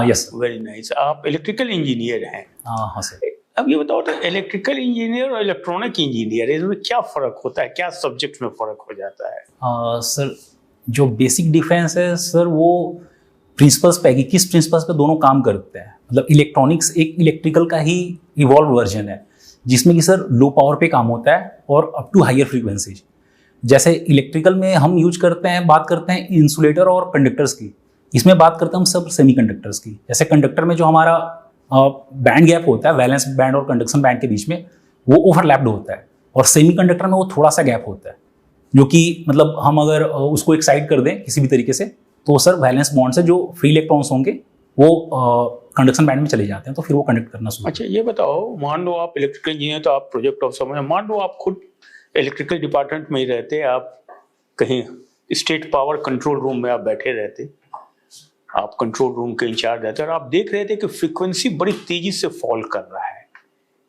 Yes. Very nice. आप electrical engineer हैं? हाँ सर। अब ये बताओ तो इलेक्ट्रिकल इंजीनियर और इलेक्ट्रॉनिक इंजीनियर इसमें क्या फ़र्क होता है, क्या सब्जेक्ट में फ़र्क हो जाता है? सर जो बेसिक डिफरेंस है सर वो प्रिंसिपल्स पे, किस प्रिंसिपल्स पे दोनों काम करते हैं। मतलब इलेक्ट्रॉनिक्स एक इलेक्ट्रिकल का ही इवॉल्व वर्जन है जिसमें कि सर लो पावर पे काम होता है और अप टू हायर फ्रीक्वेंसीज। जैसे इलेक्ट्रिकल में हम यूज करते हैं, बात करते हैं इंसुलेटर और कंडक्टर्स की, इसमें बात करते हैं हम सब सेमीकंडक्टर्स की। जैसे कंडक्टर में जो हमारा बैंड गैप होता है वैलेंस बैंड और कंडक्शन बैंड के बीच में, वो ओवरलैप्ड होता है, और सेमीकंडक्टर में वो थोड़ा सा गैप होता है, जो कि मतलब हम अगर उसको एक्साइट कर दें किसी भी तरीके से तो सर वैलेंस बॉन्ड से जो फ्री इलेक्ट्रॉन्स होंगे वो कंडक्शन बैंड में चले जाते हैं, तो फिर वो कंडक्ट करना शुरू। अच्छा ये बताओ, मान लो आप इलेक्ट्रिकल इंजीनियर तो आप प्रोजेक्ट ऑफिसर में, मान लो आप खुद इलेक्ट्रिकल डिपार्टमेंट में ही रहते, आप कहीं स्टेट पावर कंट्रोल रूम में आप बैठे रहते, आप कंट्रोल रूम के इंचार्ज रहते और आप देख रहे थे कि फ्रीक्वेंसी बड़ी तेजी से फॉल कर रहा है,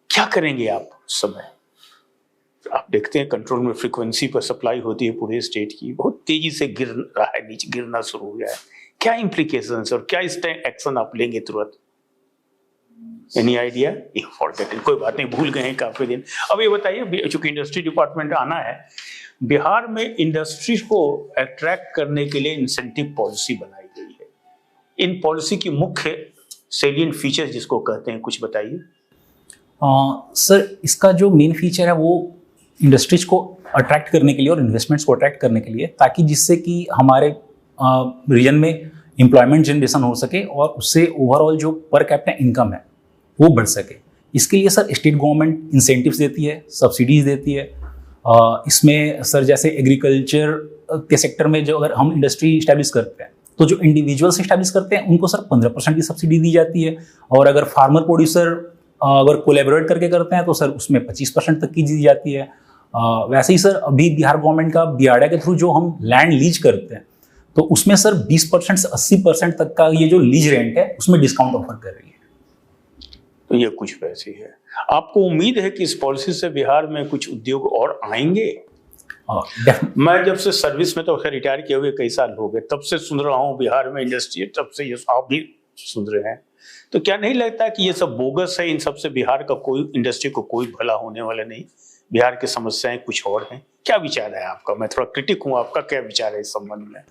क्या करेंगे आप उस समय? आप देखते हैं कंट्रोल में फ्रीक्वेंसी पर सप्लाई होती है पूरे स्टेट की, बहुत तेजी से गिर रहा है, नीचे गिरना शुरू हो गया है, क्या इम्प्लीकेशंस और क्या इस टाइम एक्शन आप लेंगे तुरंत? Any idea? फॉरगेट, कोई बात नहीं, भूल गए हैं काफी दिन। अब ये बताइए, चूंकि इंडस्ट्री डिपार्टमेंट आना है, बिहार में इंडस्ट्रीज को अट्रैक्ट करने के लिए इंसेंटिव पॉलिसी बनाई गई है, इन पॉलिसी की मुख्य सेलिएंट फीचर जिसको कहते हैं कुछ बताइए। सर इसका जो मेन फीचर है वो इंडस्ट्रीज को अट्रैक्ट करने के लिए और इन्वेस्टमेंट्स को अट्रैक्ट करने के लिए, ताकि जिससे कि हमारे रीजन में एम्प्लॉयमेंट जनरेशन हो सके और उससे ओवरऑल जो पर कैपिटा इनकम है वो बढ़ सके। इसके लिए सर स्टेट गवर्नमेंट इंसेंटिव्स देती है, सब्सिडीज देती है। इसमें सर जैसे एग्रीकल्चर के सेक्टर में जो अगर हम इंडस्ट्री इस्टेब्लिश करते हैं तो जो इंडिविजुअल्स इस्टेब्लिश करते हैं उनको सर 15% की सब्सिडी दी जाती है, और अगर फार्मर प्रोड्यूसर अगर कोलैबोरेट करके करते हैं तो सर उसमें 25% तक की दी जाती है। वैसे ही सर अभी बिहार गवर्नमेंट का बियाडा के थ्रू जो हम लैंड लीज करते हैं तो उसमें सर 20% से 80% तक का ये जो लीज रेंट है उसमें डिस्काउंट ऑफर कर रही है। तो ये कुछ पैसे है। आपको उम्मीद है कि इस पॉलिसी से बिहार में कुछ उद्योग और आएंगे? मैं जब से सर्विस में, तो खैर रिटायर किए हुए कई साल हो गए, तब से सुन रहा हूँ बिहार में इंडस्ट्री, तब से ये आप भी सुन रहे हैं, तो क्या नहीं लगता कि ये सब बोगस है? इन सब से बिहार का कोई इंडस्ट्री को कोई भला होने वाला नहीं, बिहार की समस्याएं कुछ और हैं। क्या विचार है आपका? मैं थोड़ा क्रिटिक हूँ, आपका क्या विचार है इस संबंध में?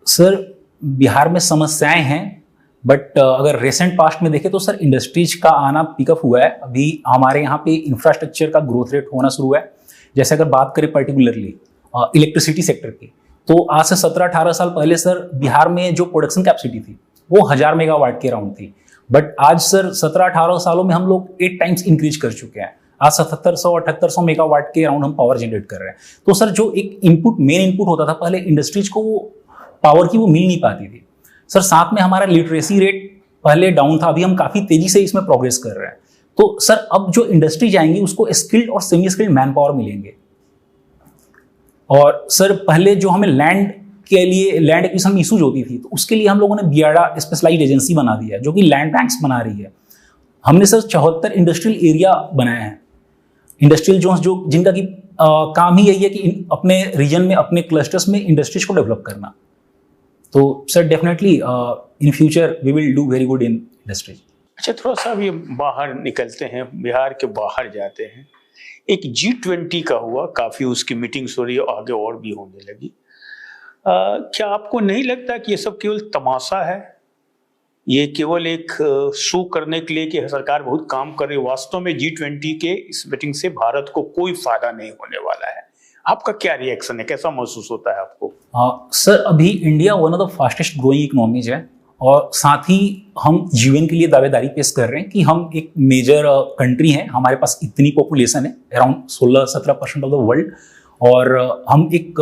सर बिहार में समस्याएं हैं, बट अगर रिसेंट पास्ट में देखें तो सर इंडस्ट्रीज का आना पिकअप हुआ है। अभी हमारे यहाँ पे इंफ्रास्ट्रक्चर का ग्रोथ रेट होना शुरू हुआ है। जैसे अगर बात करें पर्टिकुलरली इलेक्ट्रिसिटी सेक्टर की, तो आज से 17-18 साल पहले सर बिहार में जो प्रोडक्शन कैपेसिटी थी वो 1000 मेगावाट के अराउंड थी, बट आज सर 17-18 सालों में हम लोग 8 टाइम्स इंक्रीज कर चुके हैं। आज 7700-7800 मेगावाट के अराउंड हम पावर जनरेट कर रहे हैं। तो सर जो एक इनपुट, मेन इनपुट होता था पहले इंडस्ट्रीज को, वो पावर की वो मिल नहीं पाती थी सर। साथ में हमारा लिटरेसी रेट पहले डाउन था, अभी हम काफी तेजी से इसमें प्रोग्रेस कर रहे हैं। तो सर अब जो इंडस्ट्री जाएंगी उसको स्किल्ड और सेमी स्किल्ड मैन पावर मिलेंगे। और सर पहले जो हमें लैंड के लिए लैंड एक्विजिशन में इशूज होती थी, तो उसके लिए हम लोगों ने बियाडा स्पेशलाइज्ड एजेंसी बना दी है जो कि लैंड बैंक्स बना रही है। हमने सर 74 इंडस्ट्रियल एरिया बनाए हैं, इंडस्ट्रियल जोन्स, जो जिनका की काम ही यही है कि अपने रीजन में, अपने क्लस्टर्स में इंडस्ट्रीज को डेवलप करना। तो sir definitely in future we will do very good in industries. अच्छा थोड़ा सा भी बाहर निकलते हैं, बिहार के बाहर जाते हैं। एक G20 का हुआ, काफी उसकी मीटिंग्स हो रही है, आगे और भी होने लगी। क्या आपको नहीं लगता कि ये सब केवल तमाशा है? ये केवल एक शो करने के लिए कि सरकार बहुत काम कर रही है? वास्तव में G20 के इस मीटिंग से भारत को कोई फायदा नहीं होने वाला है। आपका क्या रिएक्शन है, कैसा महसूस होता है आपको? सर अभी India one of the fastest growing economies है, और साथ ही हम यूएन के लिए दावेदारी पेश कर रहे हैं कि हम एक मेजर कंट्री हैं, हमारे पास इतनी पॉपुलेशन है, अराउंड 16-17% ऑफ द वर्ल्ड, और हम एक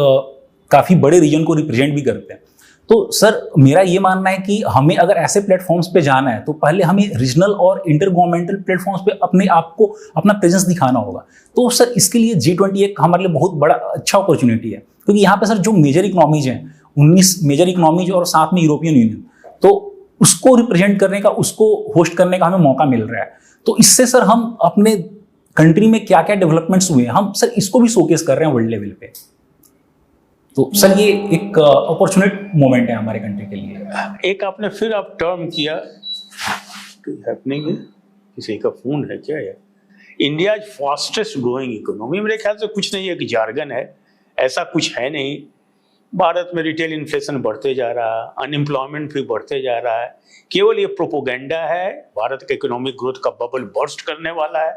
काफ़ी बड़े रीजन को रिप्रेजेंट भी करते हैं। तो सर मेरा ये मानना है कि हमें अगर ऐसे प्लेटफॉर्म्स पे जाना है तो पहले हमें रीजनल और इंटर गवर्नमेंटल प्लेटफॉर्म्स पे अपने आप को, अपना प्रेजेंस दिखाना होगा। तो सर इसके लिए G20 एक हमारे लिए बहुत बड़ा अच्छा अपॉर्चुनिटी है, क्योंकि यहाँ पे सर जो मेजर इकोनॉमीज हैं, 19 मेजर इकोनॉमीज और साथ में यूरोपियन यूनियन, तो उसको रिप्रेजेंट करने का, उसको होस्ट करने का हमें मौका मिल रहा है। तो इससे सर हम अपने कंट्री में क्या क्या डेवलपमेंट्स हुए हैं, हम सर इसको भी शोकेस कर रहे हैं वर्ल्ड लेवल पे। तो सर ये एक अपॉर्चुनिट मोमेंट है हमारे कंट्री के लिए। एक आपने फिर आप टर्म किया, हैपनिंग है, किसी का फोन है क्या है, इंडिया फास्टेस्ट ग्रोइंग इकोनॉमी। मेरे ख्याल से कुछ नहीं है कि जार्गन है, ऐसा कुछ है नहीं। भारत में रिटेल इन्फ्लेशन बढ़ते जा रहा है, अनएम्प्लॉयमेंट भी बढ़ते जा रहा है, केवल ये प्रोपोगेंडा है, भारत का इकोनॉमिक ग्रोथ का बबल बर्स्ट करने वाला है।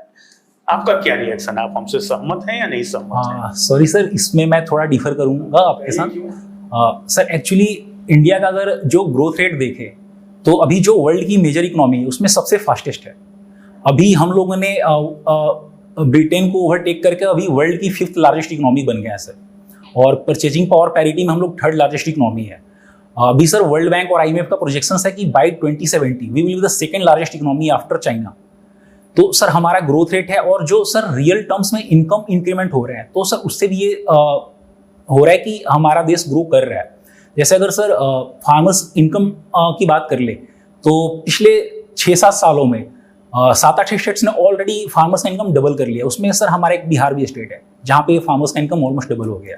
आपका क्या रिएक्शन, आप हमसे सहमत हैं या नहीं सहमत हैं? सॉरी सर, इसमें मैं थोड़ा डिफर करूंगा आपके साथ। सर एक्चुअली इंडिया का अगर जो ग्रोथ रेट देखें तो अभी जो वर्ल्ड की मेजर इकोनॉमी है उसमें सबसे फास्टेस्ट है। अभी हम लोगों ने ब्रिटेन को ओवरटेक करके अभी वर्ल्ड की 5th लार्जेस्ट इकोनॉमी बन गया है सर, और परचेजिंग पावर पैरिटी में हम लोग 3rd लार्जेस्ट इकोनॉमी है। अभी सर वर्ल्ड बैंक और IMF का प्रोजेक्शन है कि by 2070 we will be the 2nd largest economy after China. तो सर हमारा ग्रोथ रेट है, और जो सर रियल टर्म्स में इनकम इंक्रीमेंट हो रहे हैं तो सर उससे भी ये हो रहा है कि हमारा देश ग्रो कर रहा है। जैसे अगर सर फार्मर्स इनकम की बात कर ले तो पिछले 6-7 सालों में 7-8 स्टेट्स ने ऑलरेडी फार्मर्स का इनकम डबल कर लिया। उसमें सर हमारा एक बिहार भी स्टेट है जहाँ पे फार्मर्स का इनकम ऑलमोस्ट डबल हो गया।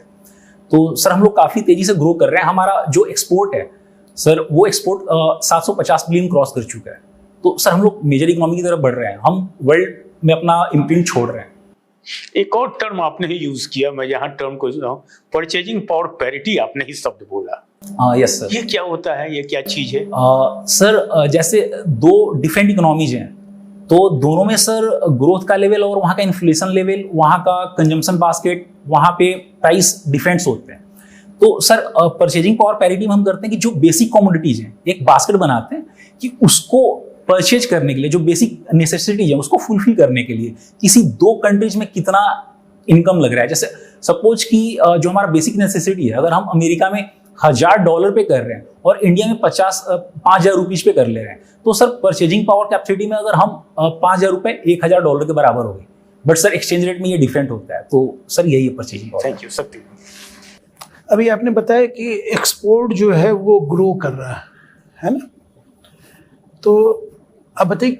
तो सर हम लोग काफ़ी तेज़ी से ग्रो कर रहे हैं। हमारा जो एक्सपोर्ट है सर वो एक्सपोर्ट 750 बिलियन क्रॉस कर चुका है। तो सर हम लोग मेजर इकोनॉमी की तरफ बढ़ रहे हैं, हम वर्ल्ड में अपना इम्प्रिंट छोड़ रहे हैं। एक और टर्म आपने ही यूज किया, मैं यहाँ टर्म को परचेजिंग पावर पैरिटी आपने ही शब्द बोला। Yes sir. ये क्या होता है, ये क्या चीज है? सर जैसे 2 डिफरेंट इकोनॉमीज हैं तो दोनों में सर ग्रोथ का लेवल और वहाँ का इन्फ्लेशन लेवल, वहाँ का कंजम्पशन बास्केट, वहाँ पे प्राइस डिफरेंट्स होते हैं। तो सर परचेजिंग पावर पैरिटी में हम करते हैं कि जो बेसिक कमोडिटीज हैं एक बास्केट बनाते हैं कि उसको परचेज करने के लिए जो बेसिक नेसेसिटीज है उसको फुलफिल करने के लिए किसी 2 कंट्रीज में कितना इनकम लग रहा है। जैसे सपोज कि जो हमारा बेसिक नेसेसिटी है, अगर हम अमेरिका में $1000 पे कर रहे हैं और इंडिया में 5,000 रुपीज पे कर ले रहे हैं, तो सर परचेजिंग पावर कैपेसिटी में अगर हम 5,000 रुपए $1,000 के बराबर हो गई। बट सर एक्सचेंज रेट में ये डिफरेंट होता है। तो सर यही है परचेजिंग पावर। थैंक यू सत्य। अभी आपने बताया कि एक्सपोर्ट जो है वो ग्रो कर रहा है ना, तो अब बताइए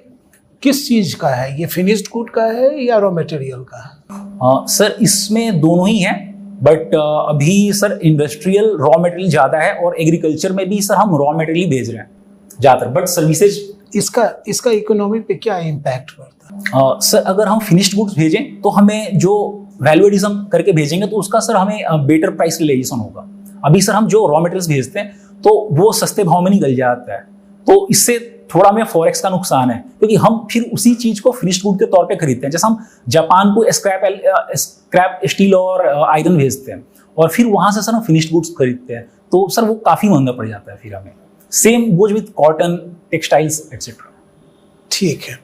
किस चीज का है, ये फिनिश्ड गुड का है या रॉ मटेरियल का है? सर इसमें दोनों ही हैं, बट अभी सर इंडस्ट्रियल रॉ मटेरियल ज़्यादा है और एग्रीकल्चर में भी सर हम रॉ मटेरियल भेज रहे हैं ज़्यादातर, बट सर्विसेज। इसका इकोनॉमी पे क्या इम्पैक्ट पड़ता है? सर अगर हम फिनिश्ड गुड्स भेजें तो हमें जो वैल्यू एडिशन करके भेजेंगे तो उसका सर हमें बेटर प्राइस रियलाइजेशन होगा। अभी सर हम जो रॉ मटेरियल्स भेजते हैं तो वो सस्ते भाव में निकल जाता है, तो इससे थोड़ा हमें फॉरेक्स का नुकसान है, क्योंकि हम फिर उसी चीज को फिनिश्ड गुड के तौर पे खरीदते हैं। जैसे हम जापान को स्क्रैप स्टील और आयरन भेजते हैं और फिर वहां से सर हम फिनिश्ड गुड्स खरीदते हैं, तो सर वो काफी महंगा पड़ जाता है फिर हमें। Same goes with cotton, textiles etcetera. ठीक है,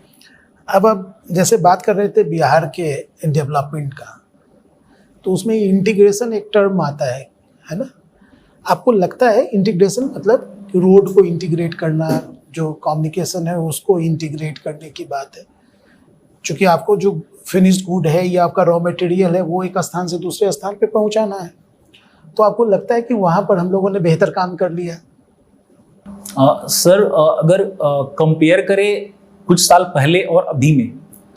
अब आप जैसे बात कर रहे थे बिहार के डेवलपमेंट का, तो उसमें इंटीग्रेशन एक टर्म आता है ना? आपको लगता है इंटीग्रेशन मतलब रोड को इंटीग्रेट करना, जो कम्युनिकेशन है उसको इंटीग्रेट करने की बात है, क्योंकि आपको जो फिनिश्ड गुड है या आपका रॉ मटेरियल है वो एक स्थान से दूसरे स्थान पे पहुंचाना है, तो आपको लगता है कि वहां पर हम लोगों ने बेहतर काम कर लिया? सर अगर कंपेयर करें कुछ साल पहले और अभी में,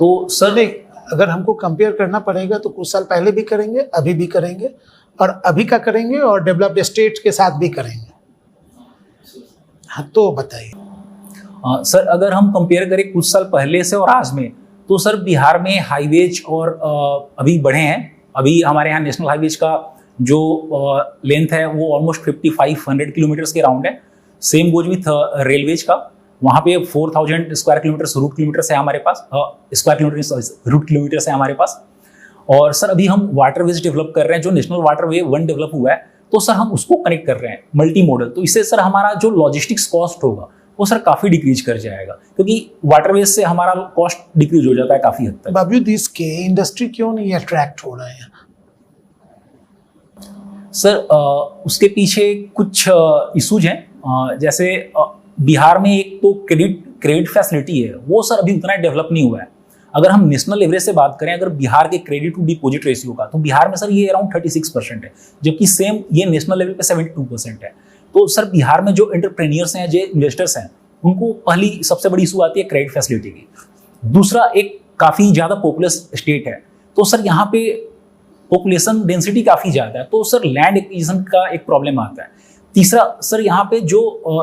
तो सर नहीं, अगर हमको कंपेयर करना पड़ेगा तो कुछ साल पहले भी करेंगे, अभी भी करेंगे, और अभी का करेंगे और डेवलप्ड स्टेट के साथ भी करेंगे। हाँ तो बताइए। सर अगर हम कंपेयर करें कुछ साल पहले से और आज में, तो सर बिहार में हाईवेज और अभी बढ़े हैं। अभी हमारे यहाँ नेशनल हाईवेज का जो लेंथ है वो ऑलमोस्ट 5500 किलोमीटर्स के राउंड है। सेम गोज विथ रेलवेज का, वहाँ पे 4000 स्क्वायर किलोमीटर रूट किलोमीटर्स है हमारे पास, रूट किलोमीटर्स है हमारे पास। और सर अभी हम वाटरवेज डेवलप कर रहे हैं, जो नेशनल वाटरवे 1 डेवलप हुआ है, तो सर हम उसको कनेक्ट कर रहे हैं मल्टी मॉडल। तो इससे सर हमारा जो लॉजिस्टिक्स कॉस्ट होगा वो सर काफ़ी डिक्रीज कर जाएगा, क्योंकि वाटरवेज से हमारा कॉस्ट डिक्रीज हो जाता है काफ़ी हद तक। बावजूद इसके इंडस्ट्री क्यों नहीं अट्रैक्ट हो रहा है? सर उसके पीछे कुछ इशूज हैं। जैसे बिहार में एक तो क्रेडिट फैसिलिटी है, वो सर अभी उतना डेवलप नहीं हुआ है। अगर हम नेशनल एवरेज से बात करें, अगर बिहार के क्रेडिट टू डिपॉजिट रेशियो का, तो बिहार में सर ये अराउंड 36% है, जबकि सेम ये नेशनल लेवल पे 72% है। तो सर बिहार में जो एंटरप्रेन्योर्स हैं, जो इन्वेस्टर्स हैं, उनको पहली सबसे बड़ी इशू आती है क्रेडिट फैसिलिटी की। दूसरा, एक काफ़ी ज़्यादा पॉपुलस स्टेट है, तो सर यहाँ पे पॉपुलेशन डेंसिटी काफ़ी ज़्यादा है, तो सर लैंड एक्विजिशन का एक प्रॉब्लम आता है। तीसरा सर यहाँ पे जो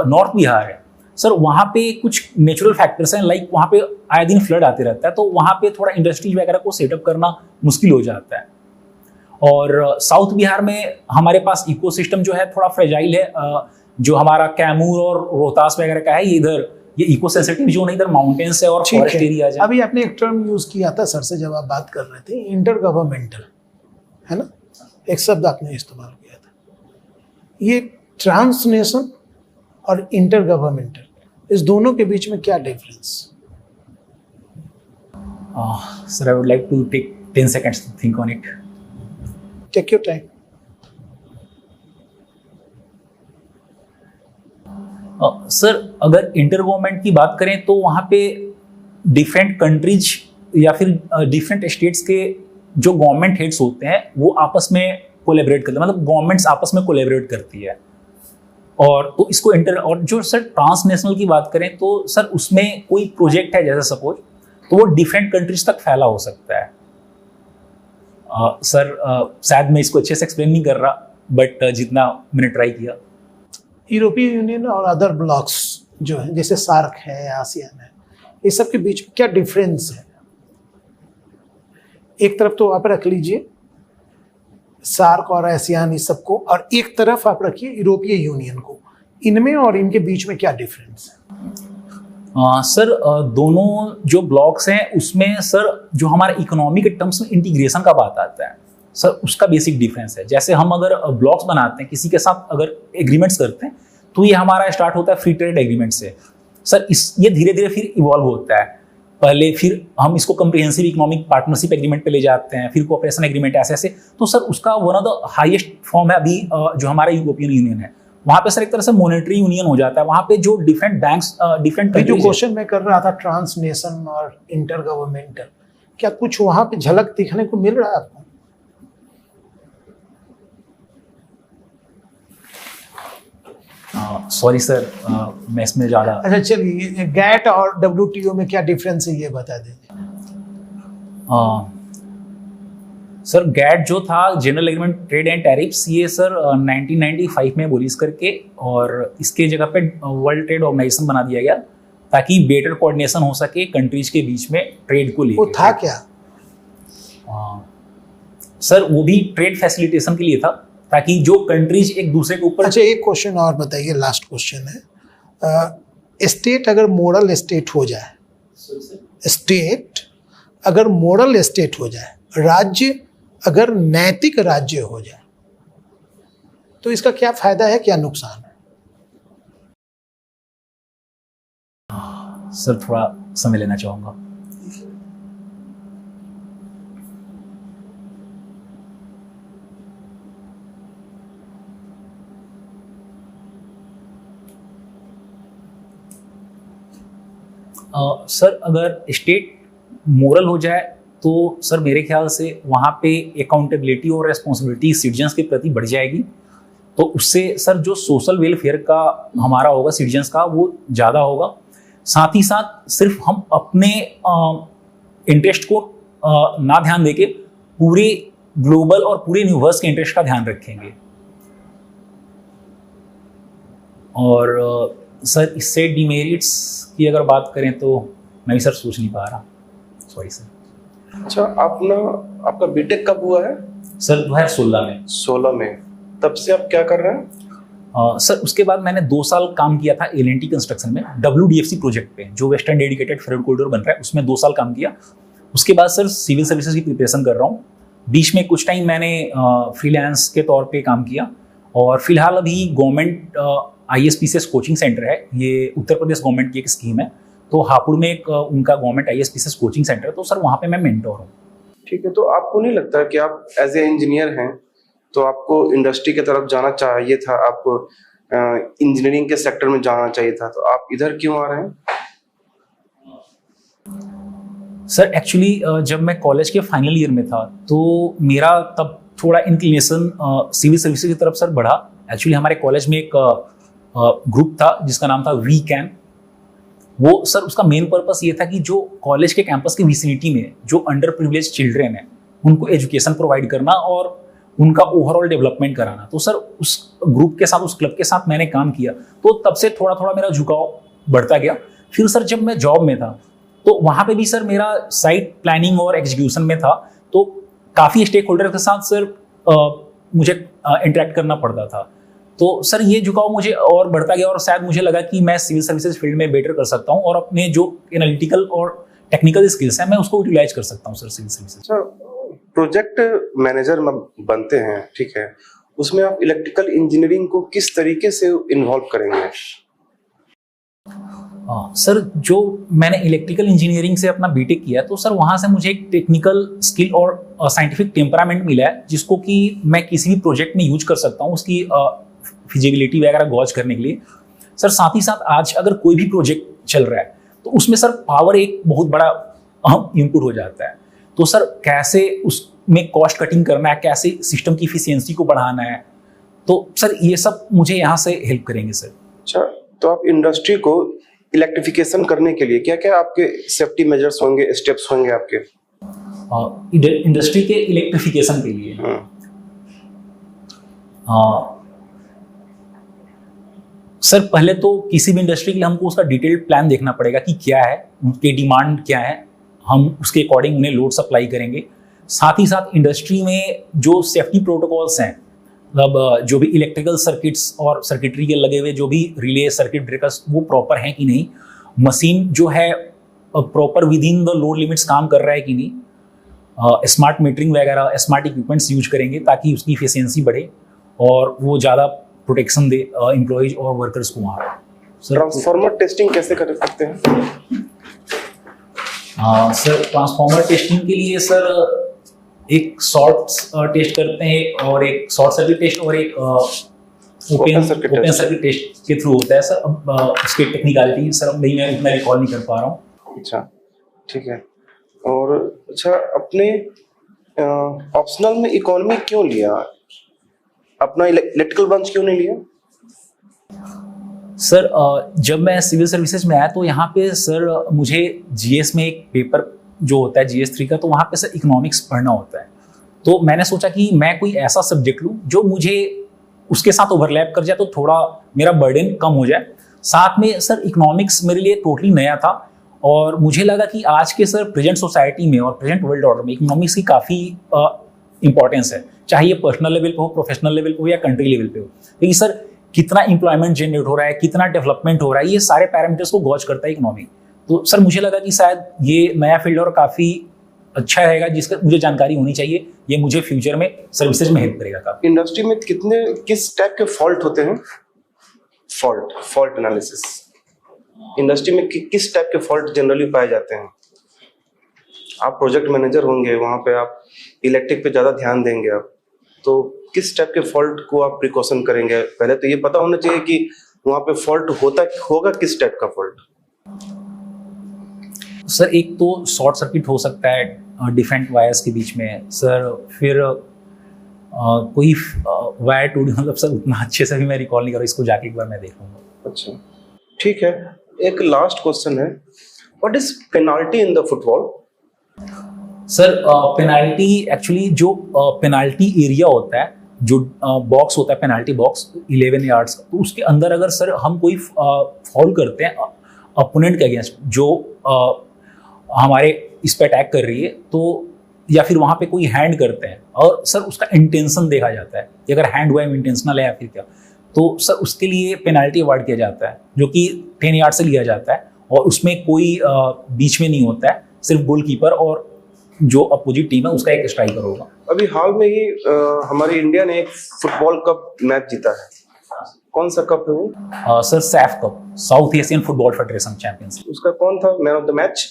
नॉर्थ बिहार है सर, वहाँ पे कुछ नेचुरल फैक्टर्स हैं, लाइक वहाँ पे आए दिन फ्लड आते रहता है, तो वहाँ पे थोड़ा इंडस्ट्रीज वगैरह को सेटअप करना मुश्किल हो जाता है। और साउथ बिहार में हमारे पास इकोसिस्टम जो है थोड़ा फ्रेजाइल है, जो हमारा कैमूर और रोहतास वगैरह का है, ये इधर ये इको सेंसिटिव जोन है, इधर माउंटेन्स है और फॉरेस्ट एरिया है। अभी आपने एक टर्म यूज किया था सर से जब आप बात कर रहे थे, इंटर गवर्नमेंटल, है ना, एक शब्द आपने इस्तेमाल किया था। ये ट्रांसनेशन और इंटर गवर्नमेंटल, इस दोनों के बीच में क्या difference? Sir I would like to take 10 seconds to think on it. Take your time. Sir अगर इंटर गवर्नमेंट की बात करें तो वहाँ पे डिफरेंट कंट्रीज या फिर डिफरेंट स्टेट्स के जो गवर्नमेंट हेड्स होते हैं वो आपस में कोलैबोरेट करते हैं, मतलब गवर्नमेंट्स आपस में कोलैबोरेट करती है। और तो इसको इंटर, और जो सर ट्रांसनेशनल की बात करें तो सर उसमें कोई प्रोजेक्ट है जैसे सपोज, तो वो डिफरेंट कंट्रीज तक फैला हो सकता है। सर शायद मैं इसको अच्छे से एक्सप्लेन नहीं कर रहा, बट जितना मैंने ट्राई किया। यूरोपीय यूनियन और अदर ब्लॉक्स जो है, जैसे सार्क है, आसियान है, इस सब के बीच में क्या डिफरेंस है? एक तरफ तो आप रख लीजिए सार्क और आसियान इस सबको, और एक तरफ आप रखिए यूरोपीय यूनियन को, इनमें और इनके बीच में क्या डिफरेंस है? सर दोनों जो ब्लॉक्स हैं उसमें सर जो हमारे इकोनॉमी के टर्म्स में इंटीग्रेशन का बात आता है सर, उसका बेसिक डिफरेंस है। जैसे हम अगर ब्लॉक्स बनाते हैं, किसी के साथ अगर एग्रीमेंट्स करते हैं, तो ये हमारा स्टार्ट होता है फ्री ट्रेड एग्रीमेंट से सर। ये धीरे धीरे फिर इवॉल्व होता है, पहले फिर हम इसको कम्प्रिहेंसिव इकोनॉमिक पार्टनरशिप एग्रीमेंट पे ले जाते हैं, फिर कोऑपरेशन एग्रीमेंट, ऐसे ऐसे। तो सर उसका one of the highest form है अभी जो हमारा यूरोपियन यूनियन है। वहाँ पे सर एक तरह से मॉनेटरी यूनियन हो जाता है, वहाँ पे जो डिफरेंट बैंक्स डिफरेंट जो क्वेश्चन मैं कर रहा था ट्रांसनेशन और इंटर गवर्नमेंटल, क्या कुछ वहाँ पे झलक दिखने को मिल रहा है आपको? सॉरी सर, मैं इसमें ज़्यादा। अच्छा चलिए, गैट और WTO में क्या डिफरेंस है ये बता दीजिए। सर गैट जो था, general agreement trade and tariffs, ये सर 1995 में बोलीज करके, और इसके जगह पे वर्ल्ड ट्रेड ऑर्गेनाइजेशन बना दिया गया ताकि बेटर कोऑर्डिनेशन हो सके कंट्रीज के बीच में ट्रेड को लेकर। वो था क्या? सर वो भी ट्रेड फैसिलिटेशन के लिए था, ताकि जो कंट्रीज एक दूसरे के ऊपर। अच्छा एक क्वेश्चन और बताइए, लास्ट क्वेश्चन है, स्टेट अगर मॉडल स्टेट हो जाए, स्टेट अगर मॉडल स्टेट हो जाए, राज्य अगर नैतिक राज्य हो जाए, तो इसका क्या फायदा है, क्या नुकसान है? सर थोड़ा समय लेना चाहूंगा। सर अगर स्टेट मोरल हो जाए तो सर मेरे ख्याल से वहाँ पे अकाउंटेबिलिटी और रेस्पॉन्सिबिलिटी सिटीजन्स के प्रति बढ़ जाएगी। तो उससे सर जो सोशल वेलफेयर का हमारा होगा सिटीजन्स का, वो ज़्यादा होगा। साथ ही साथ सिर्फ हम अपने इंटरेस्ट को ना ध्यान देके पूरे ग्लोबल और पूरे यूनिवर्स के इंटरेस्ट का ध्यान रखेंगे। और सर इससे डिमेरिट्स की अगर बात करें तो मैं भी सर सोच नहीं पा रहा, सॉरी सर। अच्छा, आपका बीटेक कब हुआ है? सर 2016 में। 16 में। तब से आप क्या कर रहे हैं? सर उसके बाद मैंने 2 साल काम किया था L&T कंस्ट्रक्शन में, WDFC प्रोजेक्ट पे, जो वेस्टर्न डेडिकेटेड फ्रेट कॉरिडोर बन रहा है, उसमें 2 साल काम किया। उसके बाद सर सिविल सर्विसेज की प्रिपरेशन कर रहा हूँ। बीच में कुछ टाइम मैंने फ्रीलांस के तौर पे काम किया, और फिलहाल अभी गवर्नमेंट ISPCS कोचिंग सेंटर है, ये उत्तर प्रदेश गवर्नमेंट की एक स्कीम है, तो हापुड़ में एक उनका गवर्नमेंट ISPCS कोचिंग सेंटर है, तो सर वहाँ पे मैं मेंटोर हूँ। ठीक है, तो आपको नहीं लगता कि आप एज ए इंजीनियर हैं तो आपको इंडस्ट्री की तरफ जाना चाहिए था, आपको इंजीनियरिंग के सेक्टर में जाना चाहिए था, तो आप इधर क्यों आ रहे हैं? सर एक्चुअली जब मैं कॉलेज के फाइनल ईयर में था तो मेरा तब थोड़ा इंक्लिनेशन सिविल सर्विसेज की तरफ सर बढ़ा। एक्चुअली हमारे कॉलेज में एक ग्रुप था जिसका नाम था वी कैन। वो सर उसका मेन पर्पस ये था कि जो कॉलेज के कैंपस के विसिनिटी में जो अंडर प्रिविलेज चिल्ड्रेन है उनको एजुकेशन प्रोवाइड करना और उनका ओवरऑल डेवलपमेंट कराना। तो सर उस ग्रुप के साथ, उस क्लब के साथ मैंने काम किया, तो तब से थोड़ा थोड़ा मेरा झुकाव बढ़ता गया। फिर सर जब मैं जॉब में था तो वहाँ पे भी सर मेरा साइट प्लानिंग और एग्जीक्यूशन में था, तो काफ़ी स्टेक होल्डर के साथ सर मुझे इंटरेक्ट करना पड़ता था। तो सर ये झुकाव मुझे और बढ़ता गया और शायद मुझे लगा कि मैं सिविल सर्विसेज फील्ड में बेटर कर सकता हूँ और अपने जो एनालिटिकल और टेक्निकल स्किल्स हैं मैं उसको यूटिलाइज कर सकता हूँ sir civil services. Sir project manager में बनते हैं, ठीक है, उसमें आप इलेक्ट्रिकल इंजीनियरिंग को किस तरीके से इन्वॉल्व करेंगे? सर जो मैंने इलेक्ट्रिकल इंजीनियरिंग से अपना बीटेक किया तो सर वहाँ से मुझे एक टेक्निकल स्किल और साइंटिफिक टेम्परामेंट मिला है जिसको कि मैं किसी भी प्रोजेक्ट में यूज कर सकता हूँ उसकी फिजिबिलिटी वगैरह गॉज करने के लिए। सर साथ ही साथ आज अगर कोई भी प्रोजेक्ट चल रहा है तो उसमें सर पावर एक बहुत बड़ा अहम इनपुट हो जाता है। तो सर कैसे उसमें कॉस्ट कटिंग करना है, कैसे सिस्टम की इफिशियंसी को बढ़ाना है, तो सर ये सब मुझे यहाँ से हेल्प करेंगे सर। अच्छा, तो आप इंडस्ट्री को इलेक्ट्रिफिकेशन करने के लिए क्या क्या आपके सेफ्टी मेजर्स होंगे, स्टेप्स होंगे आपके? इंडस्ट्री के इलेक्ट्रिफिकेशन के लिए सर पहले तो किसी भी इंडस्ट्री के लिए हमको उसका डिटेल्ड प्लान देखना पड़ेगा कि क्या है, उनकी डिमांड क्या है, हम उसके अकॉर्डिंग उन्हें लोड सप्लाई करेंगे। साथ ही साथ इंडस्ट्री में जो सेफ्टी प्रोटोकॉल्स हैं, मतलब जो भी इलेक्ट्रिकल सर्किट्स और सर्किटरी के लगे हुए जो भी रिले सर्किट ब्रेकर्स वो प्रॉपर हैं कि नहीं, मशीन जो है proper with in the load limits काम कर रहा है कि नहीं, स्मार्ट मीटरिंग वगैरह स्मार्ट इक्विपमेंट्स यूज करेंगे ताकि उसकी एफिशिएंसी बढ़े और वो ज़्यादा प्रोटेक्शन दे एम्प्लॉयज और वर्कर्स को वहाँ। ट्रांसफार्मर टेस्टिंग कैसे कर सकते हैं? सर ट्रांसफार्मर टेस्टिंग के लिए सर एक शॉर्ट टेस्ट करते हैं और एक शॉर्ट सर्किट टेस्ट और एक ओपन सर्किट टेस्ट के थ्रू होता है सर। अब उसकी टेक्निकलिटी सर मैं इतना रिकॉल नहीं कर पा रहा हूँ। अच्छा, ठीक है। और अच्छा, अपने ऑप्शनल में इकोनॉमी क्यों लिया? अपना इलेक्ट्रिकल ब्रांच क्यों नहीं लिया? सर जब मैं सिविल सर्विसेज में आया तो यहाँ पे सर मुझे जीएस में एक पेपर जो होता है GS3 का, तो वहाँ पे सर इकोनॉमिक्स पढ़ना होता है। तो मैंने सोचा कि मैं कोई ऐसा सब्जेक्ट लूँ जो मुझे उसके साथ ओवरलैप कर जाए तो थोड़ा मेरा बर्डन कम हो जाए। साथ में सर इकोनॉमिक्स मेरे लिए टोटली नया था और मुझे लगा कि आज के सर प्रेजेंट सोसाइटी में और प्रेजेंट वर्ल्ड ऑर्डर में इकोनॉमिक्स की काफ़ी इंपॉर्टेंस है, चाहे ये पर्सनल लेवल पे हो, प्रोफेशनल लेवल पे हो या कंट्री लेवल पे हो। क्योंकि सर कितना एम्प्लॉयमेंट जनरेट हो रहा है, कितना डेवलपमेंट हो रहा है, ये सारे पैरामीटर्स को गॉज करता है इकोनॉमी। तो सर मुझे लगा कि शायद ये नया फील्ड और काफ़ी अच्छा रहेगा जिसका मुझे जानकारी होनी चाहिए, ये मुझे फ्यूचर में सर्विसेज में हेल्प करेगा काफी। इंडस्ट्री में किस टाइप के फॉल्ट होते हैं? फॉल्ट एनालिसिस इंडस्ट्री में किस टाइप के फॉल्ट जनरली पाए जाते हैं? आप प्रोजेक्ट मैनेजर होंगे, वहां पे आप इलेक्ट्रिक पे ज्यादा ध्यान देंगे आप, तो किस टाइप के फॉल्ट को आप प्रिकॉशन करेंगे? पहले तो ये पता होना चाहिए कि वहां पे फॉल्ट होगा किस टाइप का फॉल्ट। सर एक तो शॉर्ट सर्किट हो सकता है डिफरेंट वायर्स के बीच में सर, फिर कोई वायर टूट, मतलब सर उतना अच्छे से भी मैं रिकॉल नहीं कर रहा, इसको जाके एक बार मैं देख लूंगा। अच्छा, ठीक है। एक लास्ट क्वेश्चन है, what is penalty in the football? Sir penalty actually जो पेनाल्टी एरिया होता है, जो बॉक्स होता है पेनाल्टी बॉक्स 11 यार्ड्स का, तो उसके अंदर अगर सर हम कोई फॉल करते हैं अपोनेंट के अगेंस्ट जो हमारे इस पे अटैक कर रही है, तो या फिर वहाँ पे कोई हैंड करते हैं और सर उसका इंटेंशन देखा जाता है कि अगर हैंड हुआ है इंटेंशनल है या फिर क्या, तो सर उसके लिए पेनाल्टी अवार्ड किया जाता है जो कि 10 यार्ड से लिया जाता है और उसमें कोई बीच में नहीं होता है, सिर्फ गोलकीपर और जो अपोजिट टीम है उसका एक स्ट्राइकर होगा। अभी हाल में ही हमारी इंडिया ने एक फुटबॉल कप मैच जीता है, कौन सा कप है वो? Sir Saif cup, south Asian football federation championship. उसका कौन था man of the match?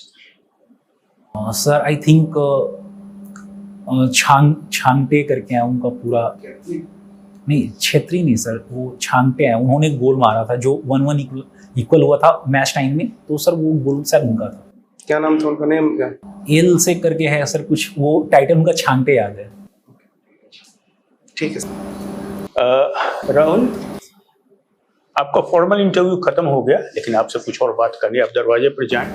Sir I think Chhangte करके हैं, उनका पूरा नहीं, छेत्री नहीं सर, वो छांगटे हैं, उन्होंने गोल मारा था जो 1-1 इक्वल हुआ था मैच टाइम में, तो सर वो गोल शायद उनका था। क्या नाम था उनका? नेम क्या? एल से करके है सर कुछ, वो टाइटल उनका छांगटे याद है। ठीक है राहुल, आपका फॉर्मल इंटरव्यू खत्म हो गया, लेकिन आपसे कुछ और बात करनी है, आप दरवाजे पर जाएं।